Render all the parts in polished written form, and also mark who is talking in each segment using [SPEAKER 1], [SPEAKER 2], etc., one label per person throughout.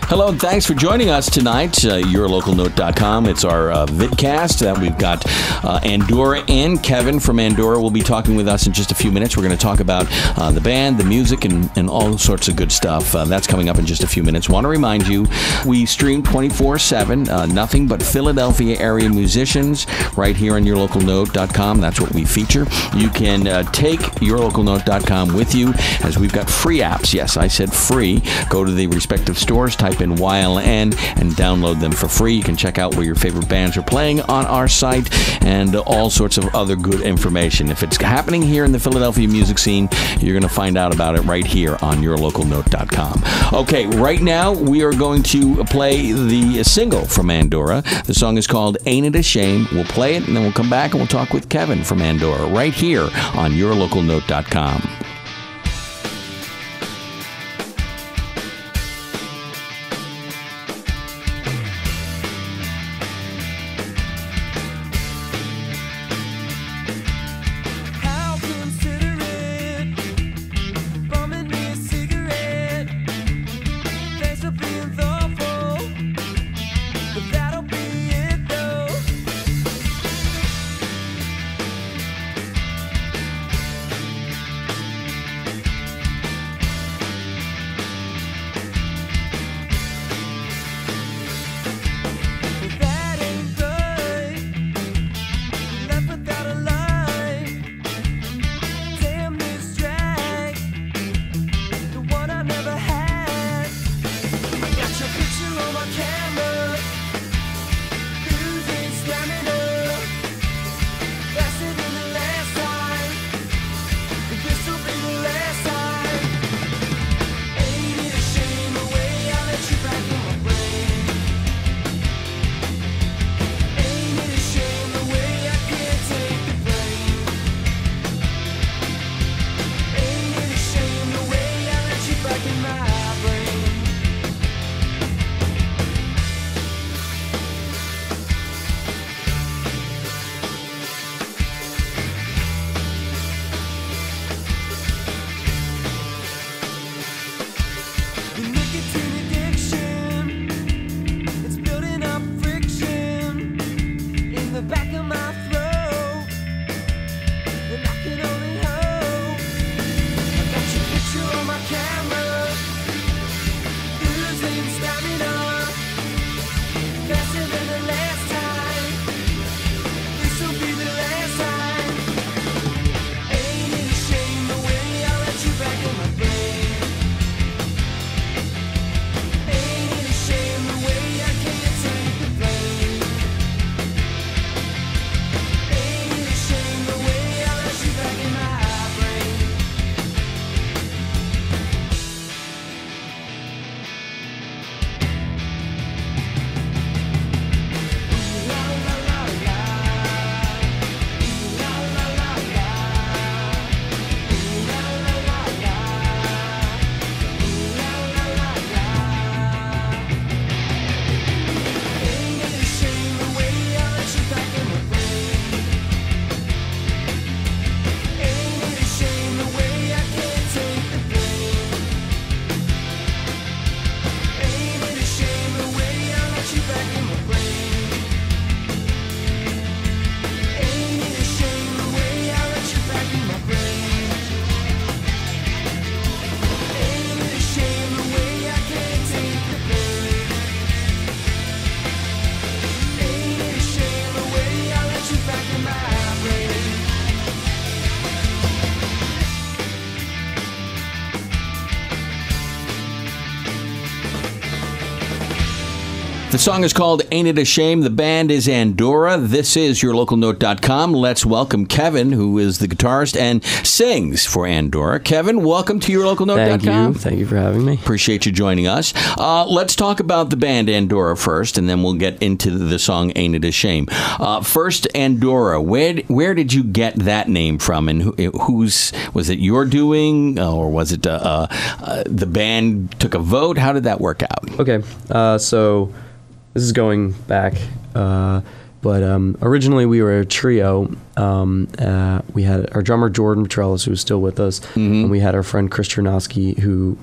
[SPEAKER 1] Hello, and thanks for joining us tonight. YourLocalNote.com. It's our vidcast. We've got Andorra and Kevin from Andorra will be talking with us in just a few minutes. We're going to talk about the band, the music, and all sorts of good stuff. That's coming up in just a few minutes. Want to remind you, we stream 24/7. Nothing but Philadelphia area musicians right here on YourLocalNote.com. That's what we feature. You can take YourLocalNote.com with you, as we've got free apps. Yes, I said free. Go to the respective stores, type in YLN, and download them for free. You can check out where your favorite bands are playing on our site and all sorts of other good information. If it's happening here in the Philadelphia music scene, you're going to find out about it right here on YourLocalNote.com. Okay, right now we are going to play the single from Andorra. The song is called Ain't It a Shame. We'll play it, and then we'll come back and we'll talk with Kevin from Andorra right here on YourLocalNote.com. The song is called Ain't It a Shame. The band is Andorra. This is YourLocalNote.com. Let's welcome Kevin, who is the guitarist and sings for Andorra. Kevin, welcome to YourLocalNote.com.
[SPEAKER 2] Thank you for having me.
[SPEAKER 1] Appreciate you joining us. Let's talk about the band Andorra first, and then we'll get into the song Ain't It a Shame. First, Andorra. Where did you get that name from, and whose was it your doing, or was it the band took a vote? How did that work out?
[SPEAKER 2] Okay, so this is going back, but originally we were a trio. We had our drummer Jordan Petrellis, who was still with us, and we had our friend Chris Chernosky, who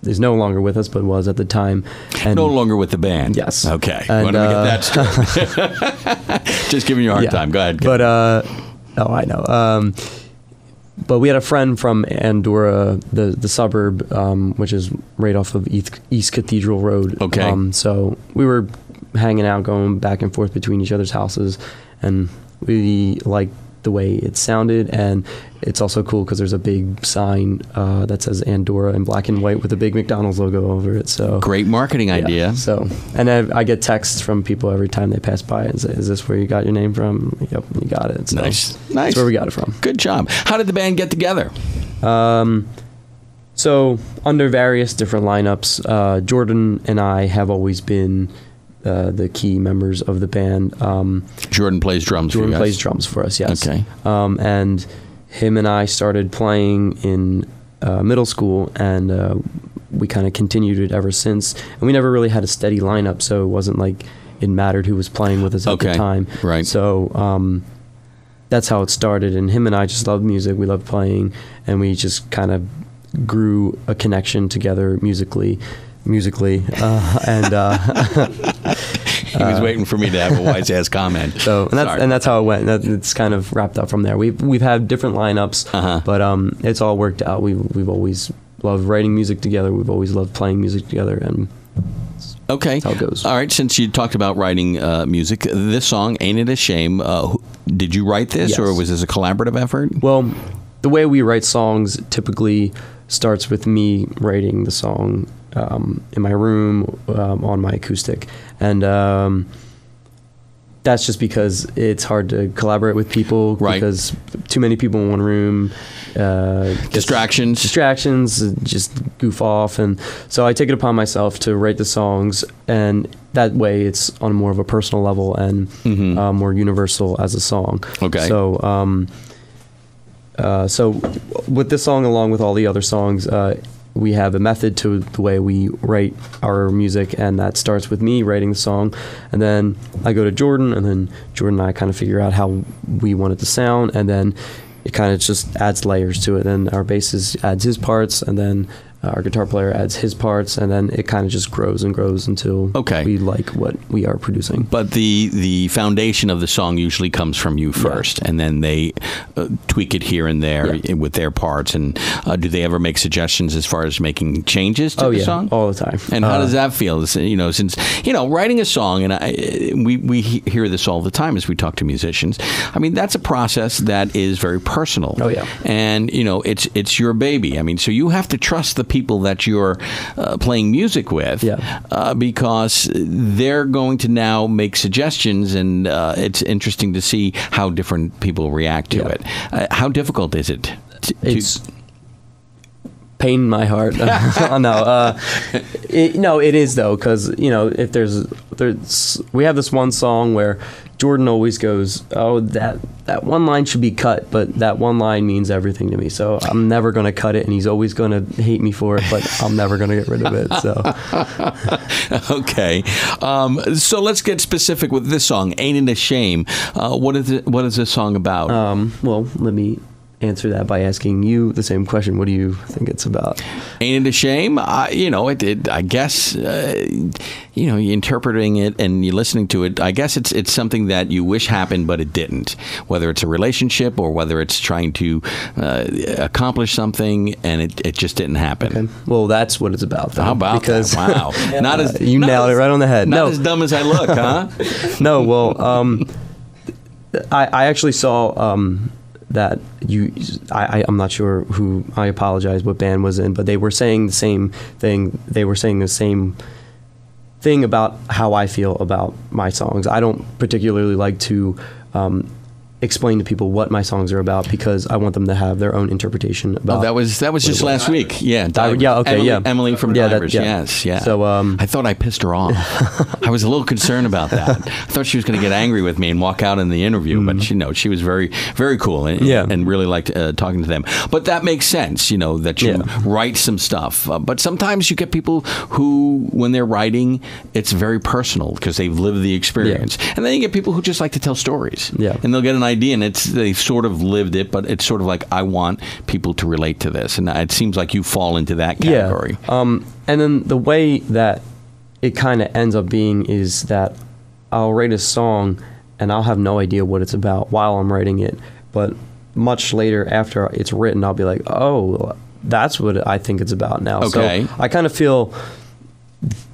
[SPEAKER 2] is no longer with us, but was at the time. And
[SPEAKER 1] no longer with the band.
[SPEAKER 2] Yes.
[SPEAKER 1] Okay.
[SPEAKER 2] And,
[SPEAKER 1] Want to get that straight. Just giving you a hard time. Go ahead.
[SPEAKER 2] But I know. But we had a friend from Andorra, the suburb, which is right off of East Cathedral Road.
[SPEAKER 1] Okay.
[SPEAKER 2] So we were hanging out, going back and forth between each other's houses, and we liked the way it sounded. And it's also cool because there's a big sign that says Andorra in black and white with a big McDonald's logo over it. So
[SPEAKER 1] great marketing idea.
[SPEAKER 2] So, and I get texts from people every time they pass by and say, "Is this where you got your name from?" Yep, you got it. So
[SPEAKER 1] nice.
[SPEAKER 2] That's where we got it from.
[SPEAKER 1] Good job. How did the band get together?
[SPEAKER 2] So under various different lineups, Jordan and I have always been the key members of the band.
[SPEAKER 1] Jordan plays drums.
[SPEAKER 2] Jordan plays drums for us. Yes.
[SPEAKER 1] Okay.
[SPEAKER 2] And him and I started playing in middle school, and we kind of continued it ever since. And we never really had a steady lineup, so it wasn't like it mattered who was playing with us at the time.
[SPEAKER 1] Right.
[SPEAKER 2] So that's how it started. And him and I just loved music. We loved playing, and we just kind of grew a connection together musically. And
[SPEAKER 1] he was waiting for me to have a wise ass comment.
[SPEAKER 2] So and that's how it went. It's kind of wrapped up from there. We've had different lineups, but it's all worked out. We've always loved writing music together. We've always loved playing music together, and
[SPEAKER 1] okay,
[SPEAKER 2] that's how it goes.
[SPEAKER 1] All right. Since you talked about writing music, this song "Ain't It a Shame"? Did you write this,
[SPEAKER 2] Yes.
[SPEAKER 1] or was this a collaborative effort?
[SPEAKER 2] Well, the way we write songs typically starts with me writing the song in my room on my acoustic, and that's just because it's hard to collaborate with people,
[SPEAKER 1] right?
[SPEAKER 2] Because too many people in one room,
[SPEAKER 1] distractions,
[SPEAKER 2] just goof off, and so I take it upon myself to write the songs, and that way it's on more of a personal level and more universal as a song.
[SPEAKER 1] Okay.
[SPEAKER 2] So with this song, along with all the other songs, we have a method to the way we write our music, and that starts with me writing the song, and then I go to Jordan, and then Jordan and I kind of figure out how we want it to sound, and then it kind of just adds layers to it. And our bassist adds his parts, and then our guitar player adds his parts, and then it kind of just grows and grows until we like what we are producing.
[SPEAKER 1] But the foundation of the song usually comes from you first, and then they tweak it here and there with their parts. And do they ever make suggestions as far as making changes to the song?
[SPEAKER 2] All the time.
[SPEAKER 1] And how does that feel? Since writing a song, and we hear this all the time as we talk to musicians. I mean, that's a process that is very personal.
[SPEAKER 2] Oh yeah.
[SPEAKER 1] And it's your baby. I mean, so you have to trust the people that you're playing music with, because they're going to now make suggestions, and it's interesting to see how different people react to it. How difficult is it?
[SPEAKER 2] It's pain in my heart. No, it is though, because if there's we have this one song where Jordan always goes, "Oh, that one line should be cut, but that one line means everything to me, so I'm never going to cut it," and he's always going to hate me for it, but I'm never going to get rid of it. So
[SPEAKER 1] okay, so let's get specific with this song, "Ain't It a Shame." What is this song about?
[SPEAKER 2] Well, let me answer that by asking you the same question. What do you think it's about?
[SPEAKER 1] Ain't it a shame? I guess you're interpreting it and you're listening to it. I guess it's something that you wish happened, but it didn't. Whether it's a relationship or whether it's trying to accomplish something and it just didn't happen.
[SPEAKER 2] Okay. Well, that's what it's about. Though,
[SPEAKER 1] how about that? Wow!
[SPEAKER 2] You nailed it right on the head.
[SPEAKER 1] Not as dumb as I look, huh?
[SPEAKER 2] No. Well, I actually saw. That I'm not sure who, I apologize, what band was in, but they were saying the same thing. They were saying the same thing about how I feel about my songs. I don't particularly like to explain to people what my songs are about, because I want them to have their own interpretation about.
[SPEAKER 1] That was just last week. Yeah. Emily from Divers. Yes. Yeah.
[SPEAKER 2] So
[SPEAKER 1] I thought I pissed her off. I was a little concerned about that. I thought she was going to get angry with me and walk out in the interview, but she was very, very cool and really liked talking to them. But that makes sense, that you write some stuff. But sometimes you get people who, when they're writing, it's very personal because they've lived the experience. And then you get people who just like to tell stories.
[SPEAKER 2] Yeah.
[SPEAKER 1] And they'll get an idea, and they sort of lived it, but it's sort of like, I want people to relate to this, and it seems like you fall into that category.
[SPEAKER 2] Yeah. And then the way that it kind of ends up being is that I'll write a song and I'll have no idea what it's about while I'm writing it, but much later after it's written, I'll be like, oh, that's what I think it's about now.
[SPEAKER 1] Okay.
[SPEAKER 2] So I kind of feel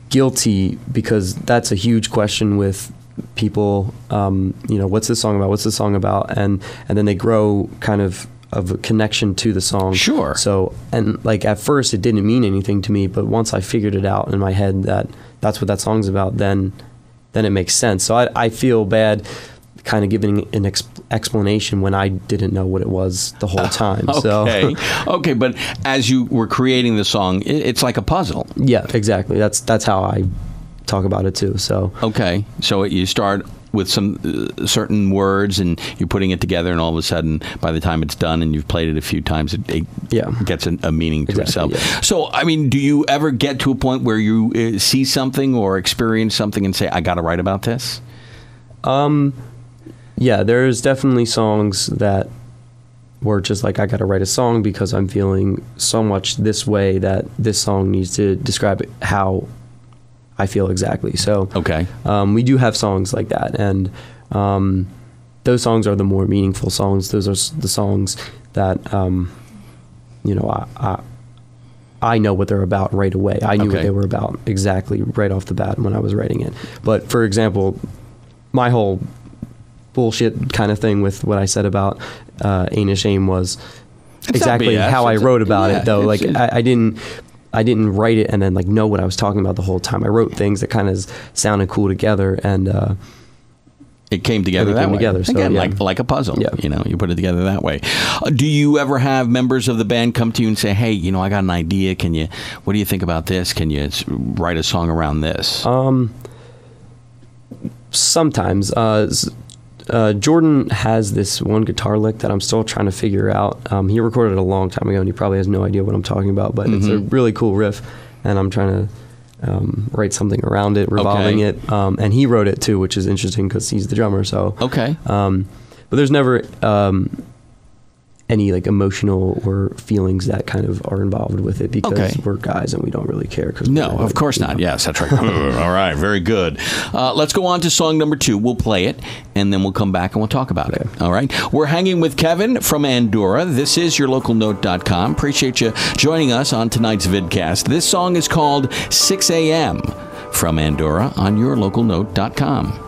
[SPEAKER 2] guilty because that's a huge question with people. What's this song about? What's this song about? And then they grow kind of a connection to the song.
[SPEAKER 1] Sure.
[SPEAKER 2] So, and like at first it didn't mean anything to me, but once I figured it out in my head that that's what that song's about, then it makes sense. So I feel bad kind of giving an explanation when I didn't know what it was the whole time.
[SPEAKER 1] Okay.
[SPEAKER 2] So.
[SPEAKER 1] Okay, but as you were creating the song, it's like a puzzle.
[SPEAKER 2] Yeah, exactly. That's how I talk about it too. So. Okay.
[SPEAKER 1] So you start with some certain words and you're putting it together, and all of a sudden, by the time it's done and you've played it a few times, it gets a meaning to itself. Yeah. So, I mean, do you ever get to a point where you see something or experience something and say, I got to write about this?
[SPEAKER 2] Yeah, there's definitely songs that were just like, I got to write a song because I'm feeling so much this way that this song needs to describe how I feel exactly. So
[SPEAKER 1] okay,
[SPEAKER 2] we do have songs like that, and those songs are the more meaningful songs. Those are the songs that I know what they're about right away. I knew what they were about exactly right off the bat when I was writing it. But for example, my whole bullshit kind of thing with what I said about Ain't a Shame was exactly how I wrote about it, though. Like I didn't write it and then like know what I was talking about the whole time. I wrote things that kind of sounded cool together, and
[SPEAKER 1] it came together that way.
[SPEAKER 2] So,
[SPEAKER 1] again, like a puzzle. Yeah. You put it together that way. Do you ever have members of the band come to you and say, "Hey, I got an idea. What do you think about this? Can you write a song around this?"
[SPEAKER 2] Sometimes. Jordan has this one guitar lick that I'm still trying to figure out. He recorded it a long time ago, and he probably has no idea what I'm talking about, but it's a really cool riff, and I'm trying to write something around it, revolving it. And he wrote it too, which is interesting because he's the drummer. So but there's never any like emotional or feelings that kind of are involved with it because we're guys and we don't really care.
[SPEAKER 1] No, of course not. Yes, that's right. All right, very good. Let's go on to song number 2. We'll play it, and then we'll come back and we'll talk about it. All right? We're hanging with Kevin from Andorra. This is yourlocalnote.com. Appreciate you joining us on tonight's vidcast. This song is called 6 a.m. from Andorra on yourlocalnote.com.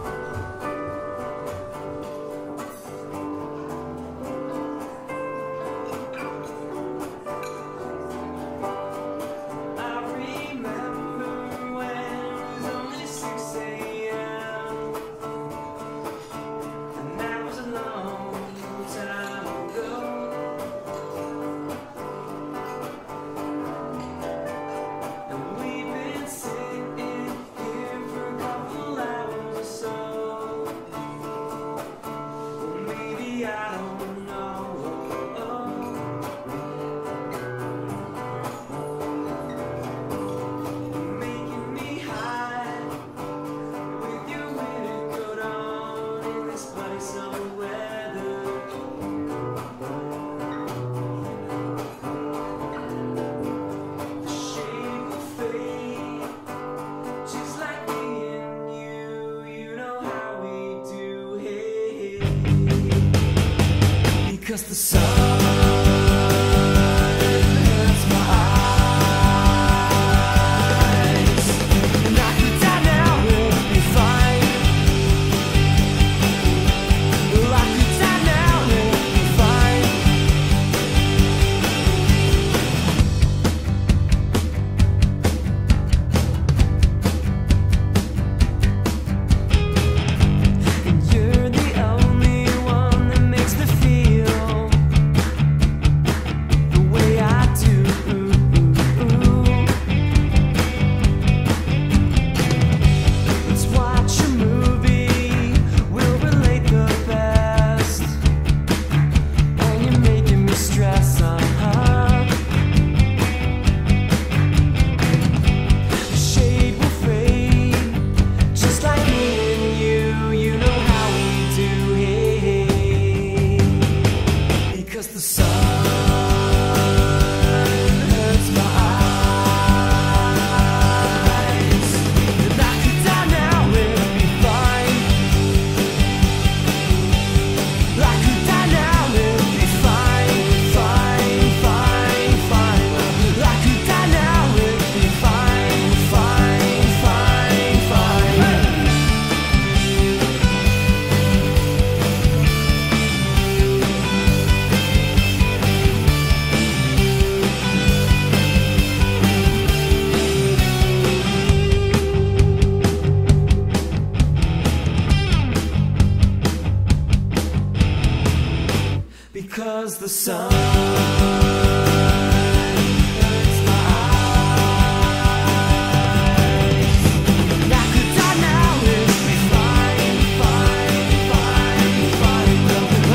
[SPEAKER 3] Because the sun hurts my eyes, and I could die now, it'll be fine. Well, I could die now, it'll be fine. And you're the only one that makes me feel the sun hurts my eyes. And I could die now, it'd be fine, fine, fine, fine.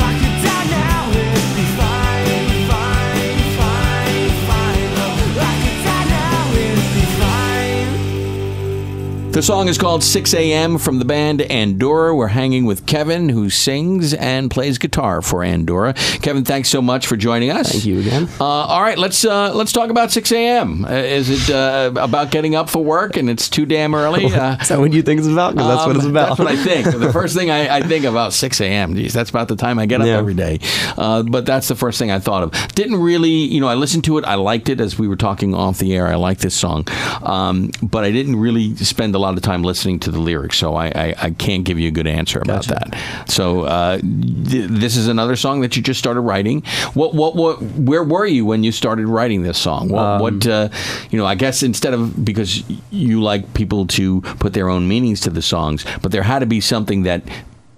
[SPEAKER 3] I could die now, it'd be fine, fine, fine, fine. I could die now, it'd be fine.
[SPEAKER 1] The song is called 6 a.m. from the band Andorra. We're hanging with Kevin, who sings and plays guitar for Andorra. Kevin, thanks so much for joining us.
[SPEAKER 2] Thank you again.
[SPEAKER 1] All right, let's talk about 6 a.m. Is it about getting up for work and it's too damn early?
[SPEAKER 2] Is that what you think it's about? 'Cause that's what it's about.
[SPEAKER 1] That's what I think. The first thing I think about 6 a.m. Geez, that's about the time I get up every day. But that's the first thing I thought of. Didn't really, I listened to it. I liked it as we were talking off the air. I like this song. But I didn't really spend a lot of time listening to the lyrics, so I can't give you a good answer about that. So this is another song that you just started writing. Where were you when you started writing this song? I guess instead of, because you like people to put their own meanings to the songs, but there had to be something that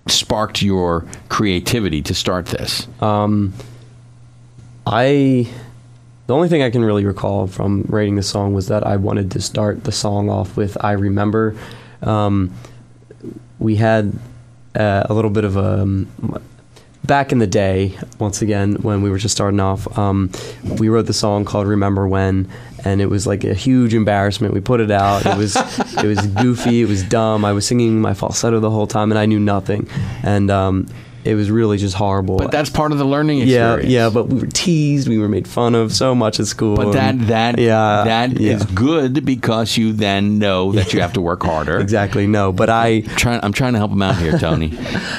[SPEAKER 1] sparked your creativity to start this.
[SPEAKER 2] The only thing I can really recall from writing the song was that I wanted to start the song off with "I Remember." We had a little bit of a back in the day, once again, when we were just starting off, we wrote the song called "Remember When," and it was like a huge embarrassment. We put it out. It was goofy. It was dumb. I was singing my falsetto the whole time, and I knew nothing. And it was really just horrible.
[SPEAKER 1] But that's part of the learning experience.
[SPEAKER 2] Yeah, but we were teased. We were made fun of so much at school.
[SPEAKER 1] But that is good, because you then know that you have to work harder.
[SPEAKER 2] Exactly. No, but I'm
[SPEAKER 1] trying to help him out here, Tony.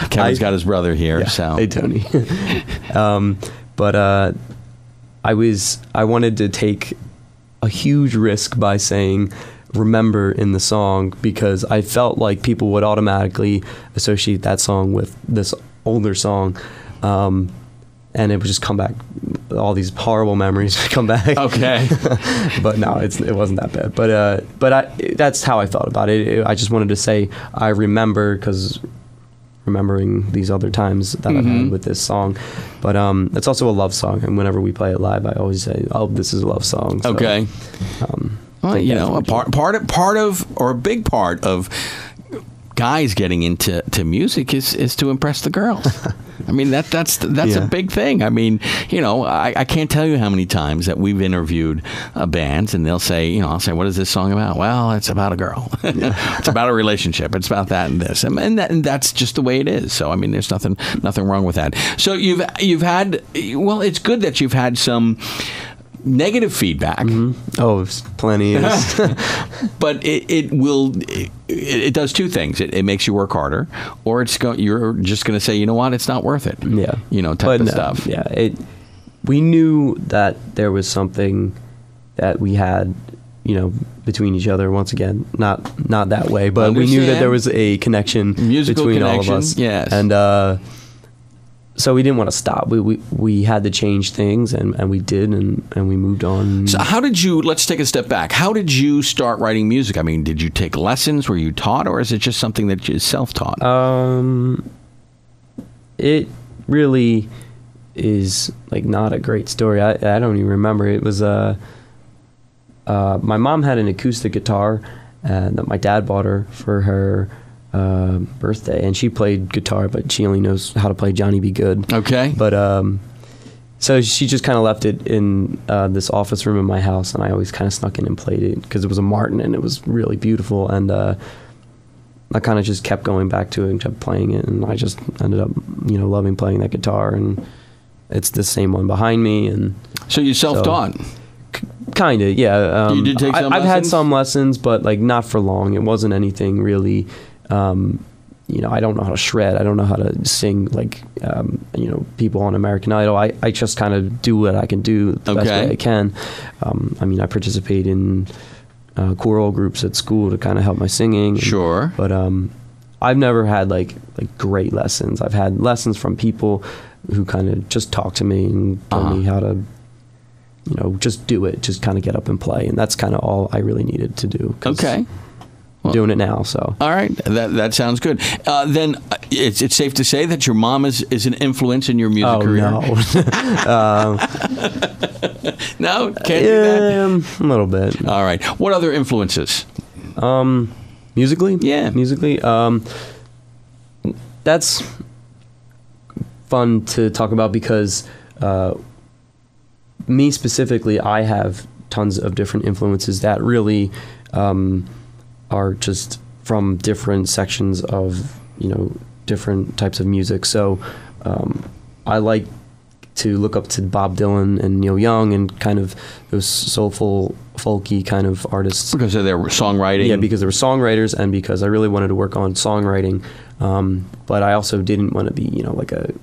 [SPEAKER 1] Kevin's got his brother here.
[SPEAKER 2] Yeah.
[SPEAKER 1] So
[SPEAKER 2] hey, Tony. But I wanted to take a huge risk by saying "remember" in the song, because I felt like people would automatically associate that song with this older song, and it would just come back, all these horrible memories come back.
[SPEAKER 1] Okay.
[SPEAKER 2] But no, it wasn't that bad. But that's how I felt about it. I just wanted to say "I remember," because remembering these other times that I've had with this song. But it's also a love song, and whenever we play it live, I always say, "Oh, this is a love song." So,
[SPEAKER 1] okay. Well, a big part of guys getting into music is to impress the girls. I mean, that's a big thing. I mean, I can't tell you how many times that we've interviewed bands, and they'll say, I'll say, "What is this song about?" "Well, it's about a girl." It's about a relationship. It's about that and this, and that's just the way it is. So I mean, there's nothing wrong with that. So you've had, well, it's good that you've had some negative feedback.
[SPEAKER 2] Oh, plenty.
[SPEAKER 1] But it does two things. It makes you work harder, or you're just going to say, "You know what, it's not worth it."
[SPEAKER 2] Yeah.
[SPEAKER 1] Type of stuff.
[SPEAKER 2] Yeah. We knew that there was something that we had, between each other. Once again, not that way, but we knew that there was a connection between all of us.
[SPEAKER 1] Yes.
[SPEAKER 2] And so we didn't want to stop. We had to change things, and we did, and we moved on.
[SPEAKER 1] So how did you, let's take a step back. How did you start writing music? I mean, did you take lessons? Were you taught, or is it just something that you self-taught?
[SPEAKER 2] It really is not a great story. I don't even remember. It was my mom had an acoustic guitar that my dad bought her for her birthday, and she played guitar, but she only knows how to play Johnny B. Good.
[SPEAKER 1] Okay.
[SPEAKER 2] But so she just kind of left it in this office room in my house, and I always kind of snuck in and played it because it was a Martin and it was really beautiful, and I kind of just kept going back to it and kept playing it, and I just ended up loving playing that guitar, and it's the same one behind me. And
[SPEAKER 1] so you self-taught?
[SPEAKER 2] Kind of, yeah.
[SPEAKER 1] You did take some lessons?
[SPEAKER 2] I've had some lessons, but not for long. It wasn't anything really. I don't know how to shred. I don't know how to sing people on American Idol. I just kind of do what I can do the best way I can. I participate in choral groups at school to kind of help my singing.
[SPEAKER 1] Sure.
[SPEAKER 2] But I've never had great lessons. I've had lessons from people who kind of just talked to me and told me how to, just do it, just kind of get up and play. And that's kind of all I really needed to do.
[SPEAKER 1] Okay.
[SPEAKER 2] doing it now. So
[SPEAKER 1] All right, that sounds good. Then it's safe to say that your mom is an influence in your music career.
[SPEAKER 2] no.
[SPEAKER 1] No, can't do that.
[SPEAKER 2] A little bit.
[SPEAKER 1] All right. What other influences?
[SPEAKER 2] Musically?
[SPEAKER 1] Yeah.
[SPEAKER 2] Musically. That's fun to talk about because me specifically, I have tons of different influences that really are just from different sections of, different types of music. So I like to look up to Bob Dylan and Neil Young and kind of those soulful, folky kind of artists.
[SPEAKER 1] Because of their songwriting?
[SPEAKER 2] Yeah, because they were songwriters and because I really wanted to work on songwriting. But I also didn't want to be, like an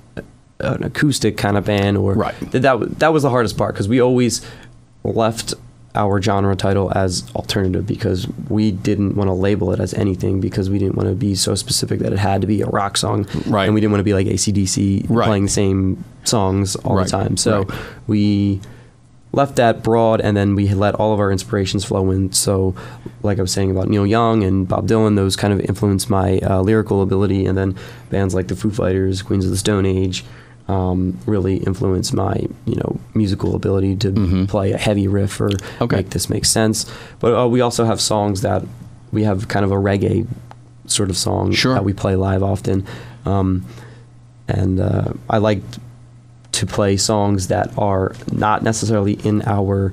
[SPEAKER 2] acoustic kind of band. Or
[SPEAKER 1] right.
[SPEAKER 2] That was the hardest part because we always left our genre title as alternative because we didn't want to label it as anything because we didn't want to be so specific that it had to be a rock song.
[SPEAKER 1] Right.
[SPEAKER 2] And we didn't want to be like AC/DC playing the same songs all the time. So we left that broad and then we let all of our inspirations flow in. So like I was saying about Neil Young and Bob Dylan, those kind of influenced my lyrical ability. And then bands like the Foo Fighters, Queens of the Stone Age, really influenced my, musical ability to play a heavy riff or make this make sense. But we also have songs that we have kind of a reggae sort of song that we play live often. And I like to play songs that are not necessarily in our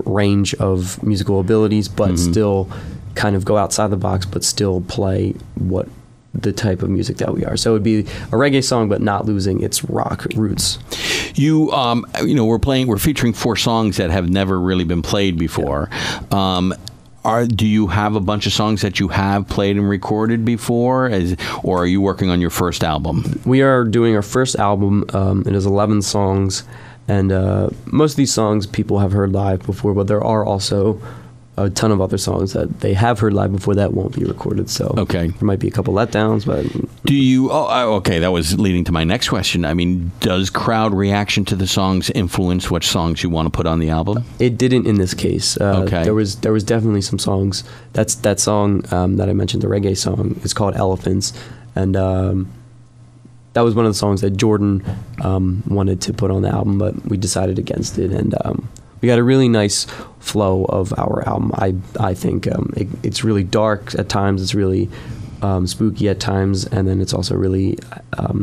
[SPEAKER 2] range of musical abilities, but still kind of go outside the box, but still play what the type of music that we are. So it would be a reggae song, but not losing its rock roots. We're featuring 4 songs that have never really been played before. Yeah. Do you have a bunch of songs that you have played and recorded before, or are you working on your first album? We are doing our first album. It is 11 songs, and most of these songs people have heard live before, but there are also a ton of other songs that they have heard live before that won't be recorded. So there might be a couple letdowns, but
[SPEAKER 1] do you? Okay, that was leading to my next question. I mean, does crowd reaction to the songs influence which songs you want to put on the album?
[SPEAKER 2] It didn't in this case. There was definitely some songs. That song that I mentioned, the reggae song, is called Elephants, and that was one of the songs that Jordan wanted to put on the album, but we decided against it, and we got a really nice flow of our album. I think it's really dark at times. It's really spooky at times, and then it's also really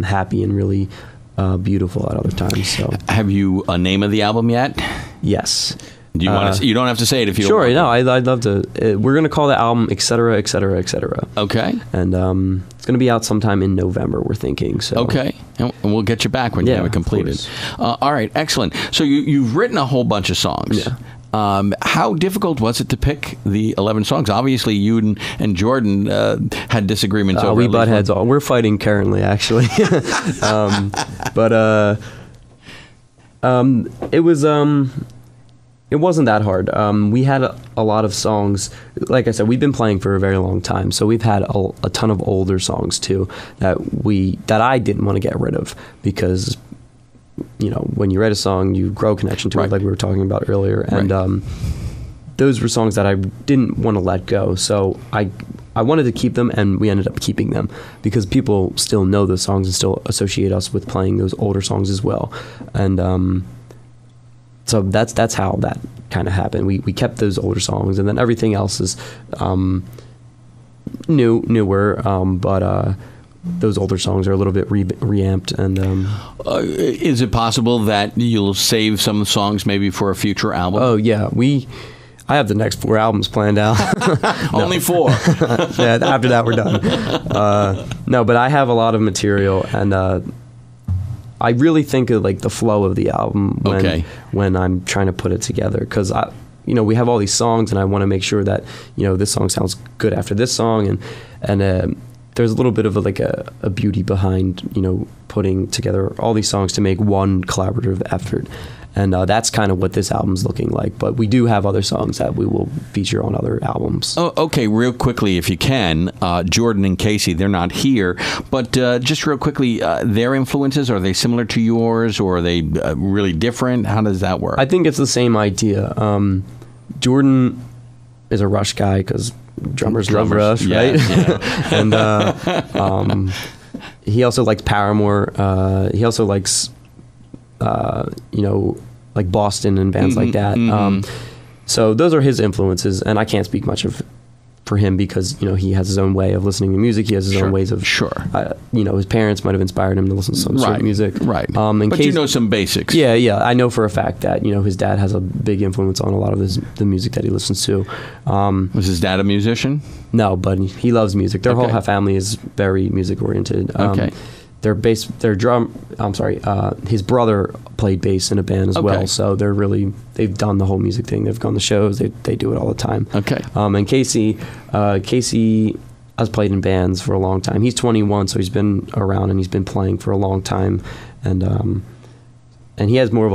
[SPEAKER 2] happy and really beautiful at other times. So, have you a name of the album yet? Yes. Do you want to? You don't have to say it if you. Sure. No, I'd love to. We're gonna call the album "Etc. Etc. Etc." Okay. And it's gonna be out sometime in November. We're thinking. So. Okay. And we'll get you back when you have it completed. All right. Excellent. So you've written a whole bunch of songs. Yeah. How difficult was it to pick the 11 songs? Obviously, you and Jordan had disagreements over. We butt heads. We're fighting currently, actually. It was. It wasn't that hard. We had a lot of songs. Like I said, we've been playing for a very long time, so we've had a ton of older songs too that I didn't want to get rid of because, when you write a song, you grow connection to it, like we were talking about earlier, and those were songs that I didn't want to let go. So I wanted to keep them, and we ended up keeping them because people still know those songs and still associate us with playing those older songs as well, and. So that's how that kind of happened. We kept those older songs, and then everything else is newer. But those older songs are a little bit reamped. And is it possible that you'll save some songs maybe for a future album? Oh yeah, I have the next 4 albums planned out. Only 4. Yeah, after that we're done. No, but I have a lot of material, and. I really think of like the flow of the album when I'm trying to put it together, because we have all these songs and I want to make sure that this song sounds good after this song, and there's a little bit of a beauty behind putting together all these songs to make one collaborative effort. And that's kind of what this album's looking like. But we do have other songs that we will feature on other albums. Oh, okay, real quickly, if you can, Jordan and Casey, they're not here. But just real quickly, their influences, are they similar to yours, or are they really different? How does that work? I think it's the same idea. Jordan is a Rush guy because drummers love Rush,
[SPEAKER 1] Yeah,
[SPEAKER 2] right?
[SPEAKER 1] yeah.
[SPEAKER 2] And he also likes Paramore. He also likes, like Boston and bands like that. So those are his influences, and I can't speak much for him because he has his own way of listening to music. He has his own ways of his parents might have inspired him to listen to some sort of music,
[SPEAKER 1] right?
[SPEAKER 2] And
[SPEAKER 1] but you know some basics.
[SPEAKER 2] Yeah. I know for a fact that his dad has a big influence on a lot of the music that he listens to.
[SPEAKER 1] Was his dad a musician?
[SPEAKER 2] No, but he loves music. Their whole family is very music oriented. His brother played bass in a band as well, so they've done the whole music thing. They've gone to shows. They do it all the time. And Casey has played in bands for a long time. He's 21, so he's been around and he's been playing for a long time, and he has more of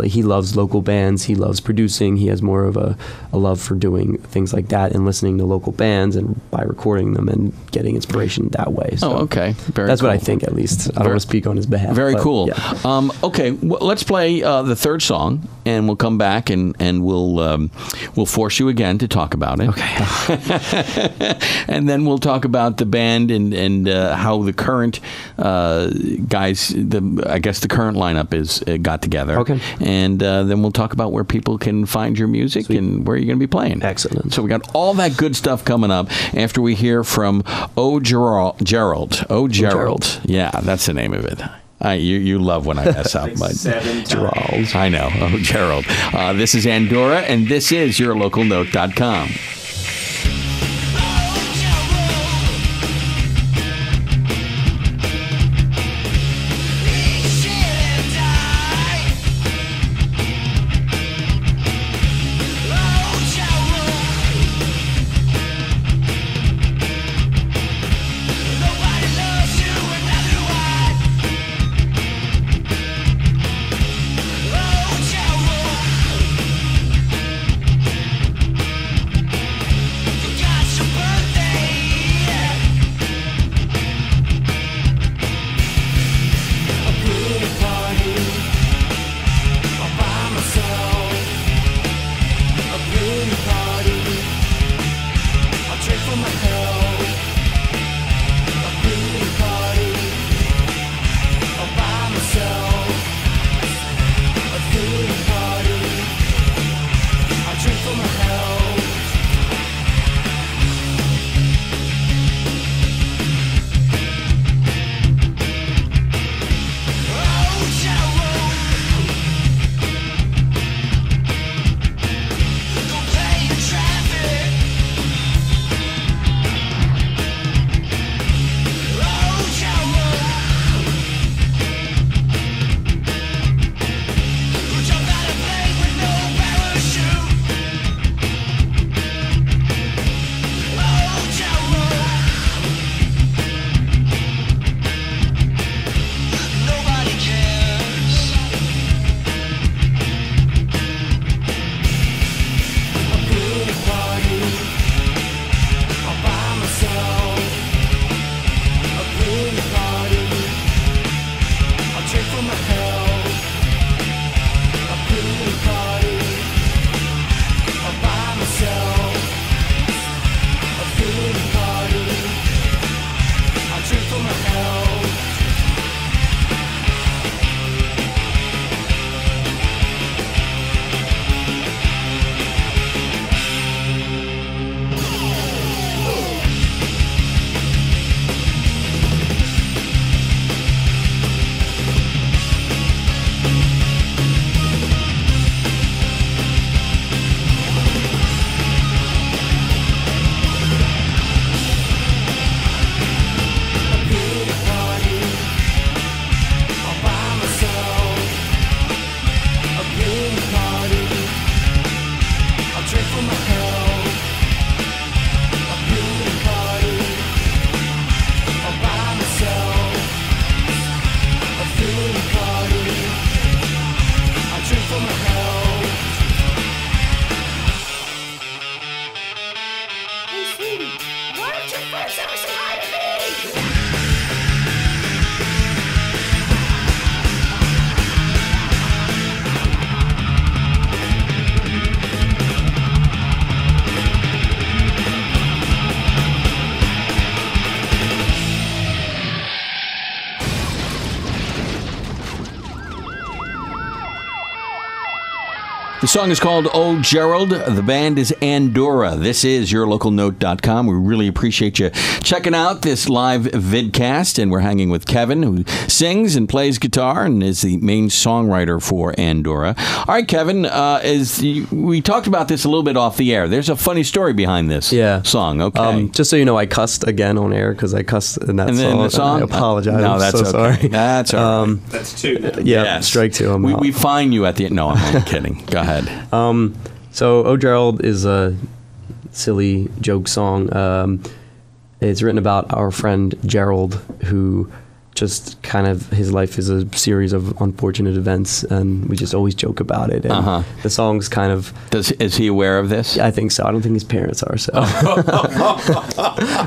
[SPEAKER 2] he loves local bands. He loves producing. He has more of a love for doing things like that and listening to local bands and by recording them and getting inspiration that way. So that's what I think, at least. I don't want to speak on his behalf.
[SPEAKER 1] Very cool.
[SPEAKER 2] Yeah.
[SPEAKER 1] Let's play the third song, and we'll come back and we'll force you again to talk about it.
[SPEAKER 2] Okay.
[SPEAKER 1] And then we'll talk about the band and how the current guys, I guess the current lineup got together. Okay. And then we'll talk about where people can find your music and where you're going to be playing.
[SPEAKER 2] Excellent.
[SPEAKER 1] So we got all that good stuff coming up after we hear from Gerald. Gerald. Yeah, that's the name of it. You love when I mess up. Gerald. I know. Gerald. This is Andorra, and this is yourlocalnote.com. The song is called Oh Gerald. The band is Andorra. This is yourlocalnote.com. We really appreciate you checking out this live vidcast. And we're hanging with Kevin, who sings and plays guitar and is the main songwriter for Andorra. All right, Kevin, we talked about this a little bit off the air. There's a funny story behind this song. Okay.
[SPEAKER 2] Just so you know, I cussed again on air because I cussed in that song.
[SPEAKER 1] In the song?
[SPEAKER 2] I apologize.
[SPEAKER 1] No, that's
[SPEAKER 2] so
[SPEAKER 1] okay.
[SPEAKER 2] Sorry.
[SPEAKER 1] That's all right.
[SPEAKER 4] That's two.
[SPEAKER 2] Yes. Strike two.
[SPEAKER 1] We fine you at the end. No, I'm only kidding. Go ahead.
[SPEAKER 2] So Oh Gerald is a silly joke song. It's written about our friend Gerald, who just kind of, his life is a series of unfortunate events, and we just always joke about it. And the song's kind of...
[SPEAKER 1] Is he aware of this?
[SPEAKER 2] I think so. I don't think his parents are, so...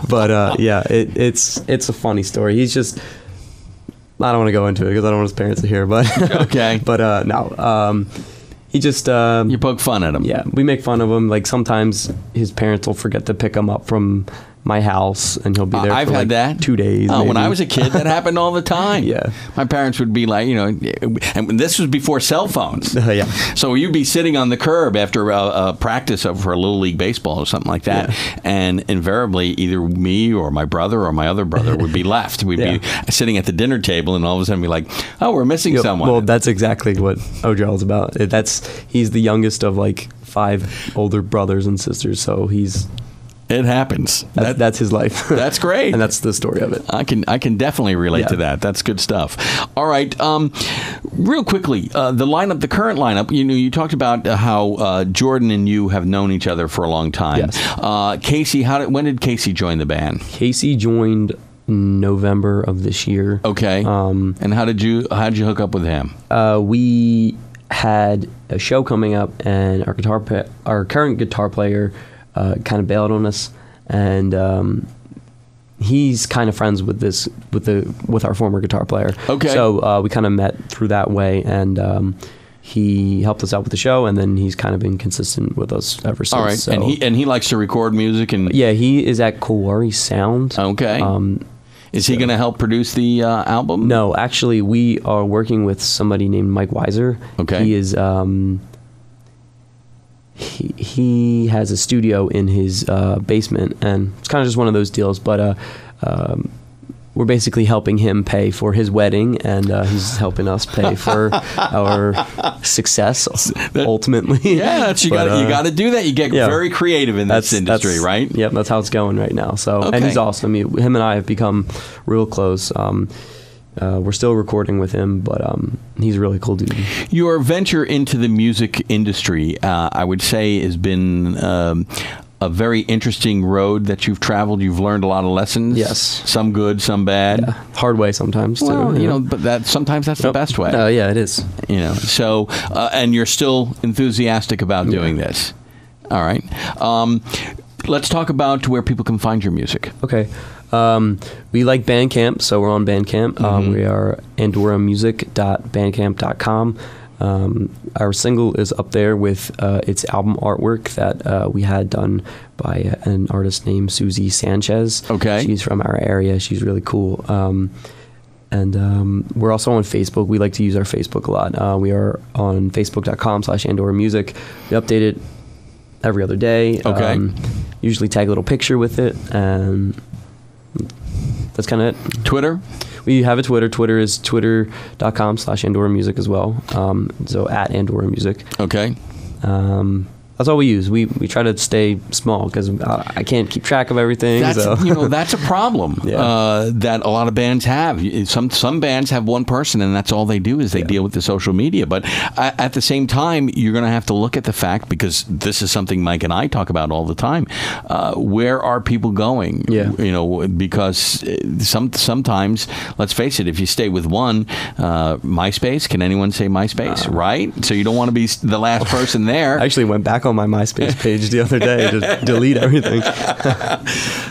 [SPEAKER 2] But yeah, it's a funny story. He's just... I don't want to go into it because I don't want his parents to hear, but...
[SPEAKER 1] Okay.
[SPEAKER 2] But no, he just...
[SPEAKER 1] you poke fun at him.
[SPEAKER 2] Yeah, we make fun of him. Like, sometimes his parents will forget to pick him up from my house, and he'll be there
[SPEAKER 1] I've
[SPEAKER 2] for
[SPEAKER 1] had
[SPEAKER 2] like
[SPEAKER 1] that.
[SPEAKER 2] 2 days.
[SPEAKER 1] Oh,
[SPEAKER 2] maybe.
[SPEAKER 1] when I was a kid, that happened all the time.
[SPEAKER 2] Yeah.
[SPEAKER 1] My parents would be like, and this was before cell phones.
[SPEAKER 2] Yeah.
[SPEAKER 1] So you'd be sitting on the curb after a practice for a Little League Baseball or something like that, and invariably either me or my brother or my other brother would be left. We'd be sitting at the dinner table, and all of a sudden be like, oh, we're missing someone.
[SPEAKER 2] Well, that's exactly what Oh Gerald's about. He's the youngest of like 5 older brothers and sisters, so
[SPEAKER 1] it happens.
[SPEAKER 2] That's his life.
[SPEAKER 1] That's great.
[SPEAKER 2] And that's the story of it.
[SPEAKER 1] I can definitely relate to that. That's good stuff. All right. Real quickly, the current lineup, you talked about how Jordan and you have known each other for a long time.
[SPEAKER 2] Yes.
[SPEAKER 1] Casey, when did Casey join the band?
[SPEAKER 2] Casey joined November of this year.
[SPEAKER 1] Okay. And how did you hook up with him?
[SPEAKER 2] We had a show coming up, and our current guitar player kind of bailed on us, and he's kind of friends with our former guitar player.
[SPEAKER 1] Okay.
[SPEAKER 2] So we kind of met through that way, and he helped us out with the show, and then he's kind of been consistent with us ever since.
[SPEAKER 1] All right.
[SPEAKER 2] So,
[SPEAKER 1] and he likes to record music and
[SPEAKER 2] yeah, he is at Kowari Sound.
[SPEAKER 1] Okay. Is he going to help produce the album?
[SPEAKER 2] No, actually, we are working with somebody named Mike Weiser.
[SPEAKER 1] Okay.
[SPEAKER 2] He is he has a studio in his basement, and it's kind of just one of those deals, but we're basically helping him pay for his wedding, and he's helping us pay for our success ultimately.
[SPEAKER 1] Yeah, you got to do that. You get very creative in this industry, right?
[SPEAKER 2] Yep, that's how it's going right now. So, and he's awesome. Him and I have become real close. We're still recording with him, but he's a really cool dude.
[SPEAKER 1] Your venture into the music industry, I would say, has been a very interesting road that you've traveled. You've learned a lot of lessons.
[SPEAKER 2] Yes.
[SPEAKER 1] Some good, some bad.
[SPEAKER 2] Yeah. Hard way sometimes,
[SPEAKER 1] well,
[SPEAKER 2] too.
[SPEAKER 1] But sometimes that's the best way.
[SPEAKER 2] Yeah, it is.
[SPEAKER 1] So, and you're still enthusiastic about doing this. All right. Let's talk about where people can find your music.
[SPEAKER 2] Okay. We like Bandcamp, so we're on Bandcamp. We are andoramusic.bandcamp.com. Our single is up there with its album artwork that we had done by an artist named Susie Sanchez.
[SPEAKER 1] Okay.
[SPEAKER 2] She's from our area. She's really cool. And we're also on Facebook. We like to use our Facebook a lot. We are on facebook.com/Andorra Music. We update it every other day.
[SPEAKER 1] Okay.
[SPEAKER 2] Usually tag a little picture with it, and that's kind of it.
[SPEAKER 1] Twitter?
[SPEAKER 2] We have a Twitter. Twitter is twitter.com/Andorra Music as well. So at Andorra Music.
[SPEAKER 1] Okay.
[SPEAKER 2] That's all we use. We try to stay small because I can't keep track of everything.
[SPEAKER 1] That's a problem that a lot of bands have. Some bands have one person, and that's all they do is they deal with the social media. But at the same time, you're going to have to look at the fact, because this is something Mike and I talk about all the time. Where are people going?
[SPEAKER 2] Yeah.
[SPEAKER 1] Because sometimes, let's face it, if you stay with one, MySpace, can anyone say MySpace, right? So you don't want to be the last person there.
[SPEAKER 2] I actually went back on my MySpace page the other day to delete everything.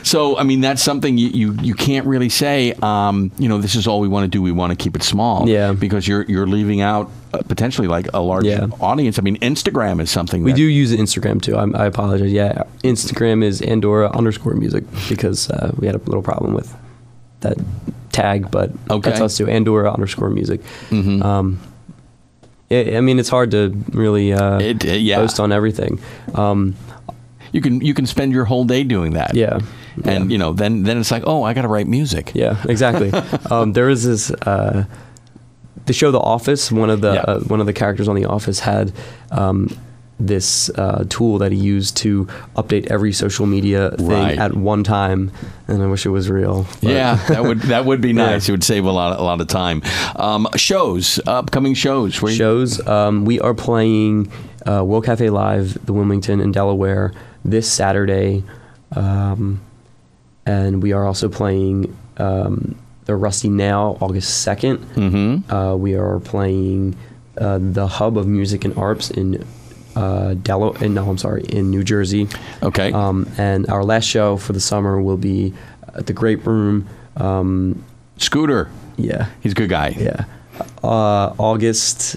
[SPEAKER 1] So, I mean, that's something you can't really say, this is all we want to do. We want to keep it small.
[SPEAKER 2] Yeah.
[SPEAKER 1] Because you're leaving out potentially like a large audience. I mean, Instagram is something
[SPEAKER 2] we do use Instagram too. I apologize. Yeah. Instagram is Andorra_music because we had a little problem with that tag, but that's us too. Andorra_music. I mean, it's hard to really post on everything.
[SPEAKER 1] You can spend your whole day doing that.
[SPEAKER 2] Yeah.
[SPEAKER 1] And then it's like, oh, I got to write music.
[SPEAKER 2] Yeah, exactly. There was this the show The Office. One of the characters on The Office had this tool that he used to update every social media thing at one time, and I wish it was real. But.
[SPEAKER 1] Yeah, that would be nice. It would save a lot of time. Upcoming shows.
[SPEAKER 2] We are playing World Cafe Live, the Wilmington in Delaware, this Saturday, and we are also playing the Rusty Nail August 2nd.
[SPEAKER 1] Mm-hmm.
[SPEAKER 2] We are playing the Hub of Music and Arts in New Jersey.
[SPEAKER 1] Okay.
[SPEAKER 2] And our last show for the summer will be at the Grape Room.
[SPEAKER 1] Scooter.
[SPEAKER 2] Yeah.
[SPEAKER 1] He's a good guy.
[SPEAKER 2] Yeah. August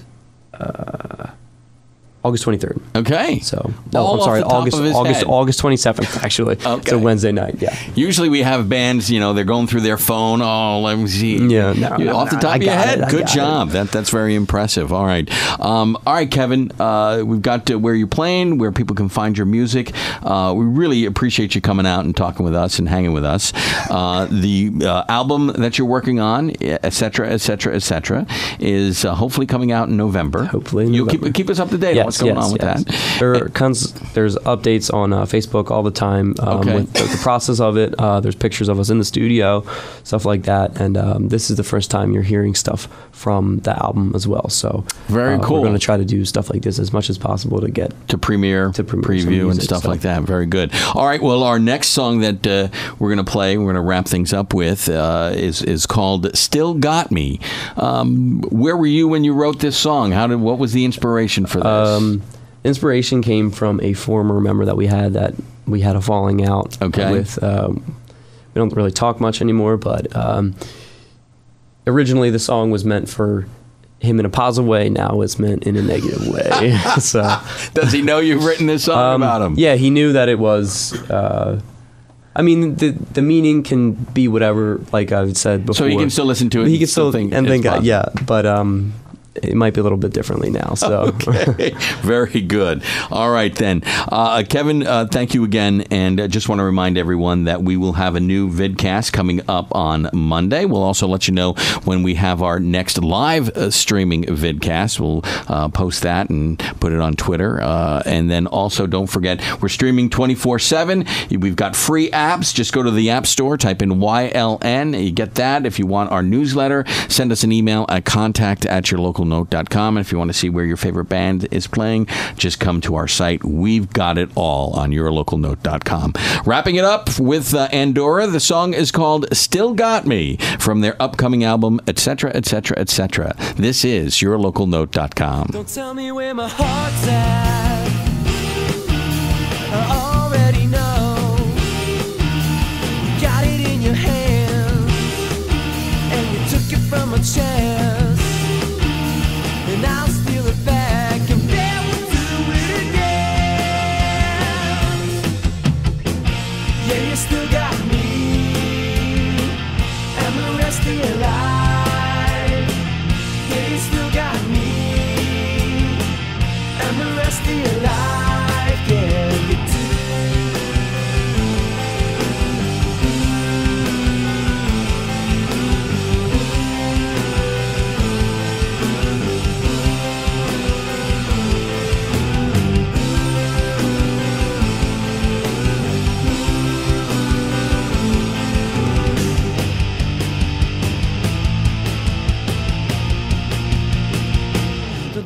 [SPEAKER 2] 23rd.
[SPEAKER 1] Okay.
[SPEAKER 2] So, August 27th, actually.
[SPEAKER 1] Okay.
[SPEAKER 2] It's a Wednesday night, yeah.
[SPEAKER 1] Usually we have bands, they're going through their phone. Oh, let me see.
[SPEAKER 2] Yeah,
[SPEAKER 1] off the top of your head. Good job. That's very impressive. All right. Kevin, we've got where you're playing, where people can find your music. We really appreciate you coming out and talking with us and hanging with us. The album that you're working on, et cetera, is hopefully coming out in November.
[SPEAKER 2] Hopefully in
[SPEAKER 1] November. Keep us up to date. What's going on with that?
[SPEAKER 2] There's updates on Facebook all the time with the process of it. There's pictures of us in the studio, stuff like that. And this is the first time you're hearing stuff from the album as well. So
[SPEAKER 1] very cool.
[SPEAKER 2] We're going to try to do stuff like this as much as possible to get
[SPEAKER 1] to preview and stuff like that. Very good. All right. Well, our next song that we're going to play, we're going to wrap things up with, is called "Still Got Me." Where were you when you wrote this song? What was the inspiration for this?
[SPEAKER 2] Inspiration came from a former member that we had a falling out with. We don't really talk much anymore, but originally the song was meant for him in a positive way. Now it's meant in a negative way. So,
[SPEAKER 1] does he know you've written this song about him?
[SPEAKER 2] Yeah, he knew that it was. I mean, the meaning can be whatever, like I've said before.
[SPEAKER 1] So he can still listen to it.
[SPEAKER 2] He can still think, but it might be a little bit differently now. So
[SPEAKER 1] okay, very good. All right then, Kevin. Thank you again, and just want to remind everyone that we will have a new vidcast coming up on Monday. We'll also let you know when we have our next live streaming vidcast. We'll post that and put it on Twitter, and then also don't forget we're streaming 24/7. We've got free apps. Just go to the App Store, type in YLN. You get that. If you want our newsletter, send us an email at contact@yourlocalnote.com. And if you want to see where your favorite band is playing, just come to our site. We've got it all on yourlocalnote.com. Wrapping it up with Andorra. The song is called "Still Got Me" from their upcoming album, etc., etc., etc. This is yourlocalnote.com.
[SPEAKER 3] Don't tell me where my heart's at. I already know. You got it in your hand, and you took it from my chest. And I'll steal it back and never do it again. Yeah, you still got me and the rest of your life. Yeah, you still got me and the rest of your life. Yeah, you do.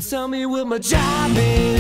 [SPEAKER 3] Tell me what my job is.